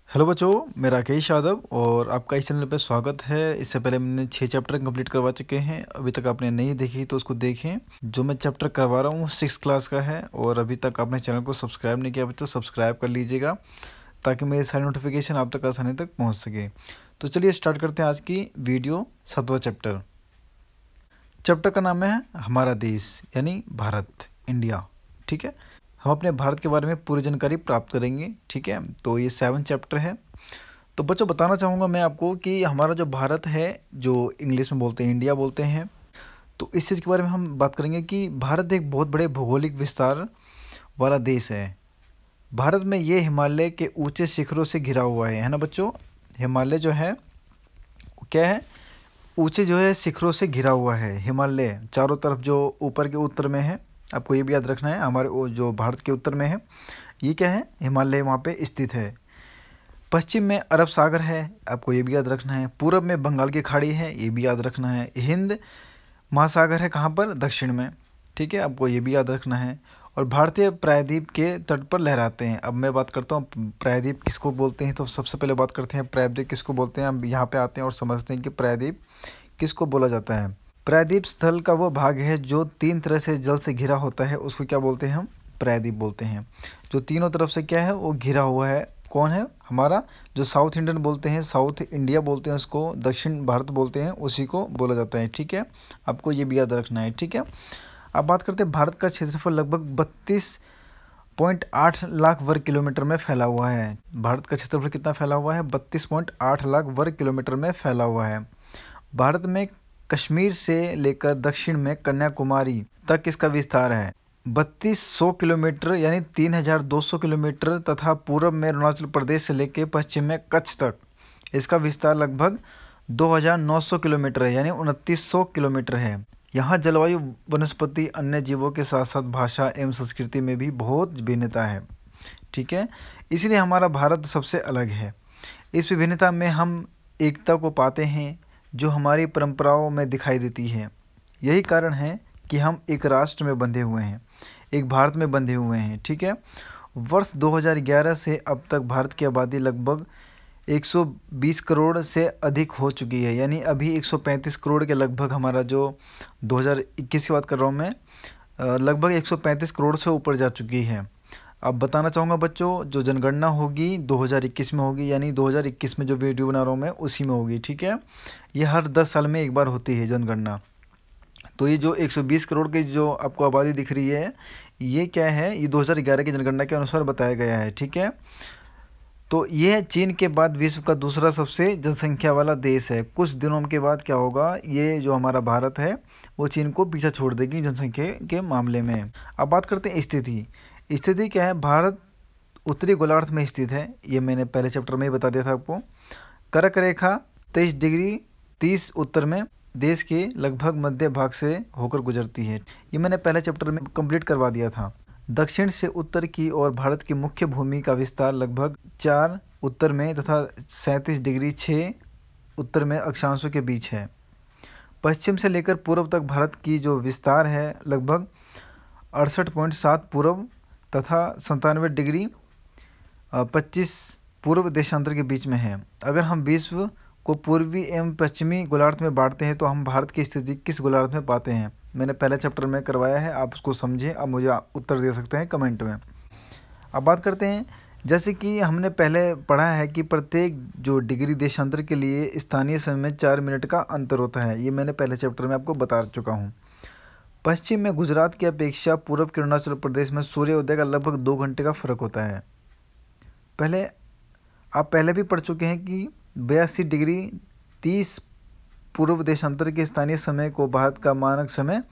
Hello बच्चों, मैं राकेश यादव और आपका इस चैनल पे स्वागत है। इससे पहले मैंने 6 चैप्टर कंप्लीट करवा चुके हैं। अभी तक आपने नहीं देखी तो उसको देखें। जो मैं चैप्टर करवा रहा हूँ 6 क्लास का है और अभी तक आपने चैनल को सब्सक्राइब नहीं किया बच्चों, सब्सक्राइब कर लीजिएगा ताकि मेरी सारी नोटिफिकेशन आप तक आसानी तक पहुँच सके। तो चलिए स्टार्ट करते हैं आज की वीडियो। 7वां चैप्टर। चैप्टर का नाम है हमारा देश यानी भारत, इंडिया। ठीक है, हम अपने भारत के बारे में पूरी जानकारी प्राप्त करेंगे। ठीक है, तो ये 7 चैप्टर है। तो बच्चों बताना चाहूँगा मैं आपको कि हमारा जो भारत है, जो इंग्लिश में बोलते हैं इंडिया बोलते हैं, तो इस चीज़ के बारे में हम बात करेंगे कि भारत एक बहुत बड़े भौगोलिक विस्तार वाला देश है। भारत में ये हिमालय के ऊंचे शिखरों से घिरा हुआ है ना बच्चों। हिमालय जो है वो क्या है, ऊंचे जो है शिखरों से घिरा हुआ है। हिमालय चारों तरफ जो ऊपर के उत्तर में है, आपको ये भी याद रखना है, हमारे जो भारत के उत्तर में है ये क्या है, हिमालय वहाँ पे स्थित है। पश्चिम में अरब सागर है, आपको ये भी याद रखना है। पूरब में बंगाल की खाड़ी है, ये भी याद रखना है। हिंद महासागर है कहाँ पर, दक्षिण में। ठीक है, आपको ये भी याद रखना है। और भारतीय प्रायद्वीप के तट पर लहराते हैं। अब मैं बात करता हूँ प्रायद्वीप किसको बोलते हैं। तो सबसे पहले बात करते हैं प्रायद्वीप किसको बोलते हैं। हम यहाँ पे आते हैं और समझते हैं कि प्रायद्वीप किसको बोला जाता है। प्रायद्वीप स्थल का वो भाग है जो 3 तरह से जल से घिरा होता है, उसको क्या बोलते हैं, हम प्रायद्वीप बोलते हैं। जो तीनों तरफ से क्या है वो घिरा हुआ है, कौन है, हमारा जो साउथ इंडियन बोलते हैं, साउथ इंडिया बोलते हैं उसको, दक्षिण भारत बोलते हैं, उसी को बोला जाता है। ठीक है, आपको ये भी याद रखना है। ठीक है, अब बात करते हैं भारत का क्षेत्रफल लगभग 32.8 लाख वर्ग किलोमीटर में फैला हुआ है। भारत का क्षेत्रफल कितना फैला हुआ है, 32.8 लाख वर्ग किलोमीटर में फैला हुआ है। भारत में कश्मीर से लेकर दक्षिण में कन्याकुमारी तक इसका विस्तार है 3200 किलोमीटर यानी 3200 किलोमीटर, तथा पूर्व में अरुणाचल प्रदेश से लेकर पश्चिम में कच्छ तक इसका विस्तार लगभग 2900 किलोमीटर है यानी 2900 किलोमीटर है। यहाँ जलवायु, वनस्पति, अन्य जीवों के साथ साथ भाषा एवं संस्कृति में भी बहुत भिन्नता है। ठीक है, इसलिए हमारा भारत सबसे अलग है। इस विभिन्नता में हम एकता को पाते हैं जो हमारी परंपराओं में दिखाई देती है। यही कारण है कि हम एक राष्ट्र में बंधे हुए हैं, एक भारत में बंधे हुए हैं। ठीक है, वर्ष 2011 से अब तक भारत की आबादी लगभग 120 करोड़ से अधिक हो चुकी है, यानी अभी 135 करोड़ के लगभग हमारा जो 2021 की बात कर रहा हूँ मैं, लगभग 135 करोड़ से ऊपर जा चुकी है। अब बताना चाहूँगा बच्चों, जो जनगणना होगी 2021 में होगी, यानी 2021 में जो वीडियो बना रहा हूँ मैं उसी में होगी। ठीक है, ये हर 10 साल में एक बार होती है जनगणना। तो ये जो 120 करोड़ की जो आपको आबादी दिख रही है, ये क्या है, ये 2011 की जनगणना के अनुसार बताया गया है। ठीक है, तो ये चीन के बाद विश्व का दूसरा सबसे जनसंख्या वाला देश है। कुछ दिनों के बाद क्या होगा, ये जो हमारा भारत है वो चीन को पीछे छोड़ देगी जनसंख्या के मामले में। अब बात करते हैं स्थिति। स्थिति क्या है, भारत उत्तरी गोलार्ध में स्थित है, ये मैंने पहले चैप्टर में ही बता दिया था आपको। कर्क रेखा 23 डिग्री 30 उत्तर में देश के लगभग मध्य भाग से होकर गुजरती है, ये मैंने पहले चैप्टर में कंप्लीट करवा दिया था। दक्षिण से उत्तर की ओर भारत की मुख्य भूमि का विस्तार लगभग 4 उत्तर में तथा 37 डिग्री 6 उत्तर में अक्षांशों के बीच है। पश्चिम से लेकर पूर्व तक भारत की जो विस्तार है लगभग 68.7 पूर्व तथा 97 डिग्री 25 पूर्व देशांतर के बीच में है। अगर हम विश्व को पूर्वी एवं पश्चिमी गोलार्ध में बांटते हैं तो हम भारत की स्थिति किस गोलार्ध में पाते हैं, मैंने पहले चैप्टर में करवाया है, आप उसको समझें। अब मुझे उत्तर दे सकते हैं कमेंट में। अब बात करते हैं, जैसे कि हमने पहले पढ़ा है कि प्रत्येक जो डिग्री देशांतर के लिए स्थानीय समय में 4 मिनट का अंतर होता है, ये मैंने पहले चैप्टर में आपको बता चुका हूँ। पश्चिम में गुजरात की अपेक्षा पूर्व के अरुणाचल प्रदेश में सूर्योदय का लगभग 2 घंटे का फर्क होता है। आप पहले भी पढ़ चुके हैं कि 82 डिग्री 30 पूर्व देशांतर के स्थानीय समय को भारत का मानक समय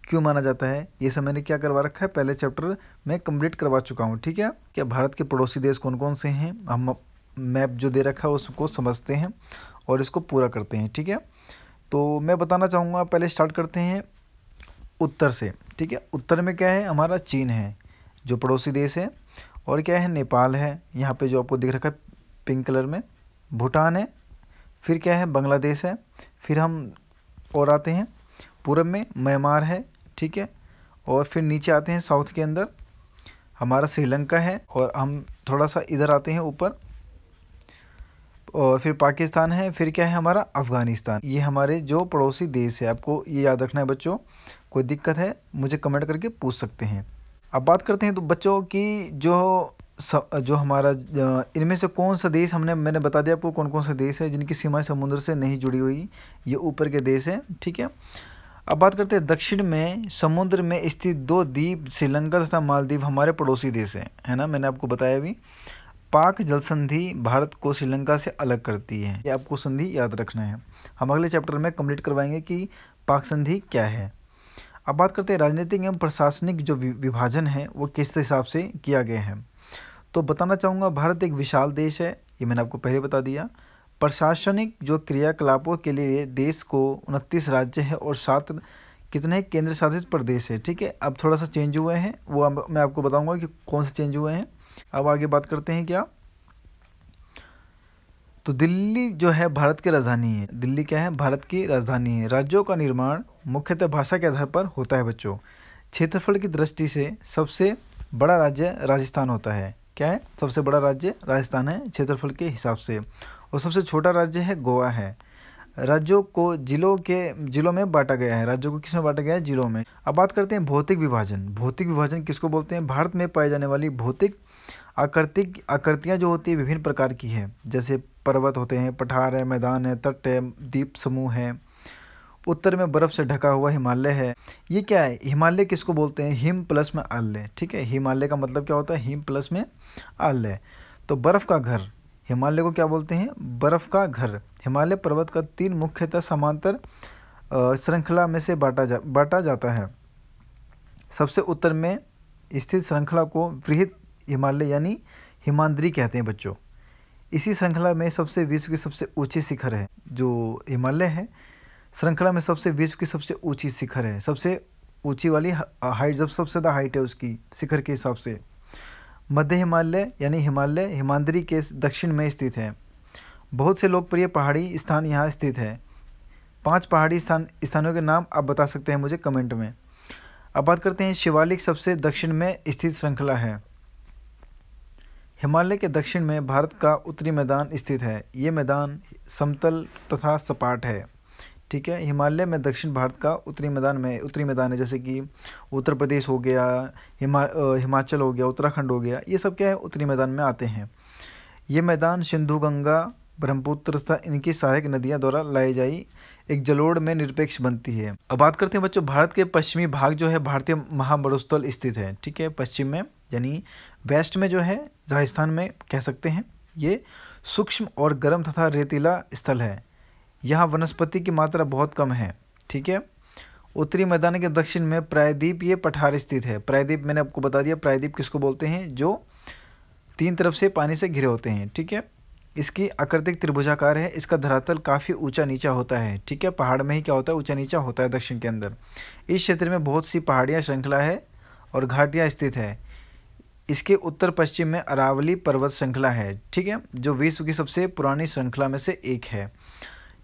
क्यों माना जाता है, ये सब मैंने क्या करवा रखा है, पहले चैप्टर में कंप्लीट करवा चुका हूँ। ठीक है, क्या भारत के पड़ोसी देश कौन कौन से हैं, हम मैप जो दे रखा है उसको समझते हैं और इसको पूरा करते हैं। ठीक है, तो मैं बताना चाहूँगा, पहले स्टार्ट करते हैं उत्तर से। ठीक है, उत्तर में क्या है, हमारा चीन है जो पड़ोसी देश है, और क्या है, नेपाल है, यहाँ पे जो आपको दिख रखा है पिंक कलर में, भूटान है, फिर क्या है, बांग्लादेश है, फिर हम और आते हैं पूरब में म्यांमार है। ठीक है, और फिर नीचे आते हैं साउथ के अंदर हमारा श्रीलंका है, और हम थोड़ा सा इधर आते हैं ऊपर और फिर पाकिस्तान है, फिर क्या है हमारा अफ़गानिस्तान। ये हमारे जो पड़ोसी देश है, आपको ये याद रखना है बच्चों। कोई दिक्कत है मुझे कमेंट करके पूछ सकते हैं। अब बात करते हैं तो बच्चों की जो हमारा इनमें से कौन सा देश मैंने बता दिया आपको कौन कौन से देश है जिनकी सीमाएं समुद्र से नहीं जुड़ी हुई, ये ऊपर के देश हैं, ठीक है। अब बात करते हैं दक्षिण में समुद्र में स्थित 2 द्वीप श्रीलंका तथा मालदीव हमारे पड़ोसी देश हैं, है ना, मैंने आपको बताया अभी। पाक जल संधि भारत को श्रीलंका से अलग करती है, ये आपको संधि याद रखना है। हम अगले चैप्टर में कंप्लीट करवाएंगे कि पाक संधि क्या है। अब बात करते हैं राजनीतिक एवं प्रशासनिक जो विभाजन है वो किस हिसाब से किया गया है। तो बताना चाहूँगा भारत एक विशाल देश है, ये मैंने आपको पहले बता दिया। प्रशासनिक जो क्रियाकलापों के लिए देश को 29 राज्य है और 7 कितने केंद्र शासित प्रदेश है, ठीक है। अब थोड़ा सा चेंज हुए हैं, वो मैं आपको बताऊंगा कि कौन से चेंज हुए हैं। अब आगे बात करते हैं क्या, तो दिल्ली जो है भारत की राजधानी है। दिल्ली क्या है, भारत की राजधानी है। राज्यों का निर्माण मुख्यतः भाषा के आधार पर होता है बच्चों। क्षेत्रफल की दृष्टि से सबसे बड़ा राज्य राजस्थान होता है। क्या है, सबसे बड़ा राज्य राजस्थान है क्षेत्रफल के हिसाब से, और सबसे छोटा राज्य है गोवा है। राज्यों को जिलों में बांटा गया है। राज्यों को किस में बांटा गया है, जिलों में। अब बात करते हैं भौतिक विभाजन। भौतिक विभाजन किसको बोलते हैं, भारत में पाई जाने वाली भौतिक आकृतियाँ जो होती है विभिन्न प्रकार की है, जैसे पर्वत होते हैं, पठार है, मैदान है, तट है, द्वीप समूह है। उत्तर में बर्फ़ से ढका हुआ हिमालय है। ये क्या है, हिमालय किसको बोलते हैं, हिम प्लस में आल्य, ठीक है। हिमालय का मतलब क्या होता है, हिम प्लस में आल्य। तो बर्फ़ का घर, हिमालय को क्या बोलते हैं, बर्फ़ का घर। हिमालय पर्वत का 3 मुख्यतः समांतर श्रृंखला में से बांटा जाता है। सबसे उत्तर में स्थित श्रृंखला को वृहद हिमालय यानी हिमाद्री कहते हैं बच्चों। इसी श्रृंखला में विश्व की सबसे ऊंची शिखर है, जो हिमालय है श्रृंखला में विश्व की सबसे ऊंची शिखर है। सबसे ऊंची वाली हाइट, जब सबसे ज़्यादा हाइट है उसकी शिखर के हिसाब से। मध्य हिमालय यानी हिमालय हिमाद्री के दक्षिण में स्थित है। बहुत से लोकप्रिय पहाड़ी स्थान यहाँ स्थित है। 5 पहाड़ी स्थानों के नाम आप बता सकते हैं मुझे कमेंट में। अब बात करते हैं शिवालिक सबसे दक्षिण में स्थित श्रृंखला है। हिमालय के दक्षिण में भारत का उत्तरी मैदान स्थित है। ये मैदान समतल तथा सपाट है, ठीक है। हिमालय में दक्षिण भारत का उत्तरी मैदान है, जैसे कि उत्तर प्रदेश हो गया, हिमाचल हो गया, उत्तराखंड हो गया, ये सब क्या है, उत्तरी मैदान में आते हैं। ये मैदान सिंधु, गंगा, ब्रह्मपुत्र तथा इनकी सहायक नदियाँ द्वारा लाई जाई एक जलोढ़ में निरपेक्ष बनती है। अब बात करते हैं बच्चों, भारत के पश्चिमी भाग जो है भारतीय महामरुस्थल स्थित है, ठीक है। पश्चिम में यानी वेस्ट में जो है राजस्थान में कह सकते हैं, ये सूक्ष्म और गर्म तथा रेतीला स्थल है। यहाँ वनस्पति की मात्रा बहुत कम है, ठीक है। उत्तरी मैदान के दक्षिण में प्रायद्वीप ये पठार स्थित है। प्रायद्वीप मैंने आपको बता दिया, प्रायद्वीप किसको बोलते हैं, जो 3 तरफ से पानी से घिरे होते हैं, ठीक है। इसकी आकृति त्रिभुजाकार है। इसका धरातल काफ़ी ऊंचा नीचा होता है, ठीक है। पहाड़ में ही क्या होता है, ऊंचा नीचा होता है दक्षिण के अंदर। इस क्षेत्र में बहुत सी पहाड़ियाँ श्रृंखला है और घाटियाँ स्थित है। इसके उत्तर पश्चिम में अरावली पर्वत श्रृंखला है, ठीक है, जो विश्व की सबसे पुरानी श्रृंखला में से एक है,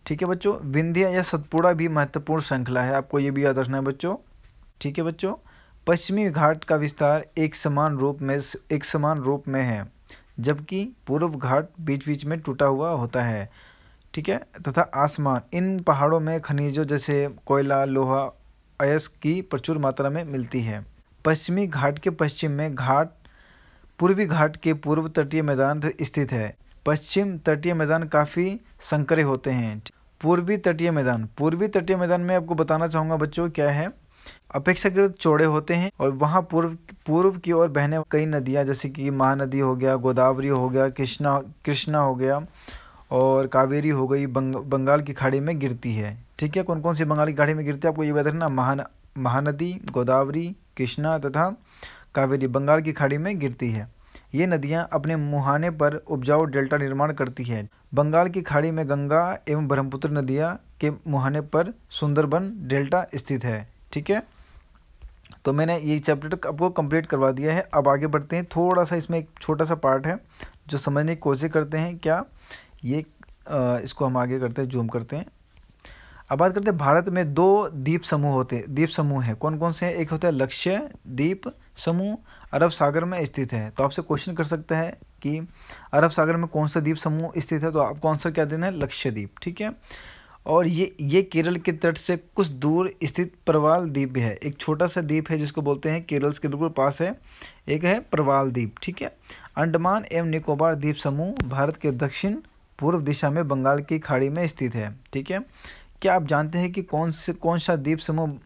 ठीक है बच्चों। विंध्य या सतपुड़ा भी महत्वपूर्ण श्रृंखला है, आपको ये भी याद रखना है बच्चों, ठीक है बच्चों। पश्चिमी घाट का विस्तार एक समान रूप में है, जबकि पूर्व घाट बीच बीच में टूटा हुआ होता है, ठीक है। तथा आसमान, इन पहाड़ों में खनिजों जैसे कोयला, लोहा, अयस्क की प्रचुर मात्रा में मिलती है। पश्चिमी घाट के पश्चिम में पूर्वी घाट के पूर्व तटीय मैदान स्थित है। पश्चिम तटीय मैदान काफ़ी संकरे होते हैं। पूर्वी तटीय मैदान में आपको बताना चाहूँगा बच्चों क्या है, अपेक्षाकृत चौड़े होते हैं और वहाँ पूर्व की ओर बहने कई नदियाँ, जैसे कि महानदी हो गया, गोदावरी हो गया, कृष्णा हो गया और कावेरी हो गई, बंगाल की खाड़ी में गिरती है, ठीक है। कौन कौन सी बंगाल की खाड़ी में गिरती है आपको ये याद रखना, महानदी, गोदावरी, कृष्णा तथा कावेरी बंगाल की खाड़ी में गिरती है। ये नदियाँ अपने मुहाने पर उपजाऊ डेल्टा निर्माण करती है। बंगाल की खाड़ी में गंगा एवं ब्रह्मपुत्र नदियाँ के मुहाने पर सुंदरबन डेल्टा स्थित है, ठीक है। तो मैंने ये चैप्टर आपको कंप्लीट करवा दिया है। अब आगे बढ़ते हैं, थोड़ा सा इसमें एक छोटा सा पार्ट है जो समझने की कोशिश करते हैं क्या ये, इसको हम आगे करते हैं, जूम करते हैं। अब बात करते हैं, भारत में 2 द्वीप समूह हैं। कौन कौन से हैं, एक होता है लक्ष्य द्वीप समूह, अरब सागर में स्थित है। तो आपसे क्वेश्चन कर सकता है कि अरब सागर में कौन सा द्वीप समूह स्थित है, तो आपको आंसर क्या देना है, लक्षद्वीप। ठीक है। और ये केरल के तट से कुछ दूर स्थित प्रवाल द्वीप है। एक छोटा सा द्वीप है जिसको बोलते हैं, केरल के बिल्कुल पास है, एक है प्रवाल द्वीप। ठीक है। अंडमान एवं निकोबार द्वीप समूह भारत के दक्षिण पूर्व दिशा में बंगाल की खाड़ी में स्थित है। ठीक है। क्या आप जानते हैं कि कौन सा द्वीप समूह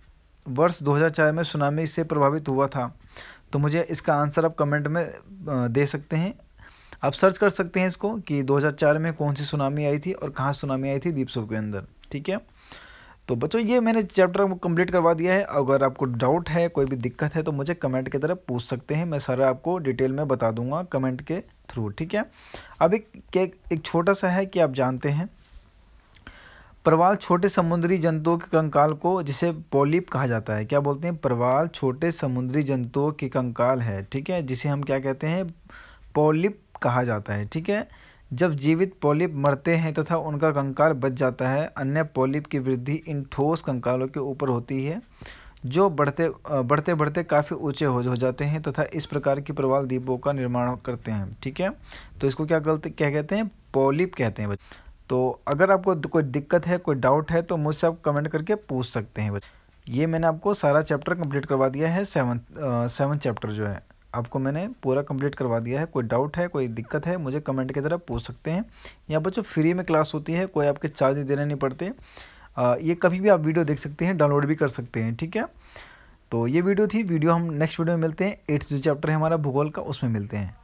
वर्ष 2004 में सुनामी से प्रभावित हुआ था? तो मुझे इसका आंसर आप कमेंट में दे सकते हैं। आप सर्च कर सकते हैं इसको कि 2004 में कौन सी सुनामी आई थी और कहाँ सुनामी आई थी द्वीप समूह के अंदर। ठीक है। तो बच्चों ये मैंने चैप्टर कंप्लीट करवा दिया है। अगर आपको डाउट है, कोई भी दिक्कत है, तो मुझे कमेंट की तरफ पूछ सकते हैं, मैं सारा आपको डिटेल में बता दूंगा कमेंट के थ्रू। ठीक है। अब एक छोटा सा है कि आप जानते हैं प्रवाल छोटे समुद्री जंतुओं के कंकाल को, जिसे पॉलिप कहा जाता है, क्या बोलते हैं, प्रवाल छोटे समुद्री जंतुओं के कंकाल है। ठीक है। जिसे हम क्या कहते हैं, पॉलिप कहा जाता है। ठीक है। जब जीवित पॉलिप मरते हैं तथा उनका कंकाल बच जाता है, अन्य पॉलिप की वृद्धि इन ठोस कंकालों के ऊपर होती है, जो बढ़ते बढ़ते काफ़ी ऊंचे हो जाते हैं तथा इस प्रकार की प्रवाल द्वीपों का निर्माण करते हैं। ठीक है। तो इसको क्या कहते हैं, पॉलिप कहते हैं बच्चे। तो अगर आपको कोई दिक्कत है, कोई डाउट है, तो मुझसे आप कमेंट करके पूछ सकते हैं बच्चे। ये मैंने आपको सारा चैप्टर कंप्लीट करवा दिया है, सेवन चैप्टर जो है आपको मैंने पूरा कंप्लीट करवा दिया है। कोई डाउट है, कोई दिक्कत है, मुझे कमेंट की तरफ पूछ सकते हैं। यहाँ बच्चों फ्री में क्लास होती है, कोई आपके चार्ज देने नहीं पड़ते। ये कभी भी आप वीडियो देख सकते हैं, डाउनलोड भी कर सकते हैं। ठीक है। तो ये वीडियो थी, वीडियो हम नेक्स्ट वीडियो में मिलते हैं। 8th जो चैप्टर है हमारा भूगोल का, उसमें मिलते हैं।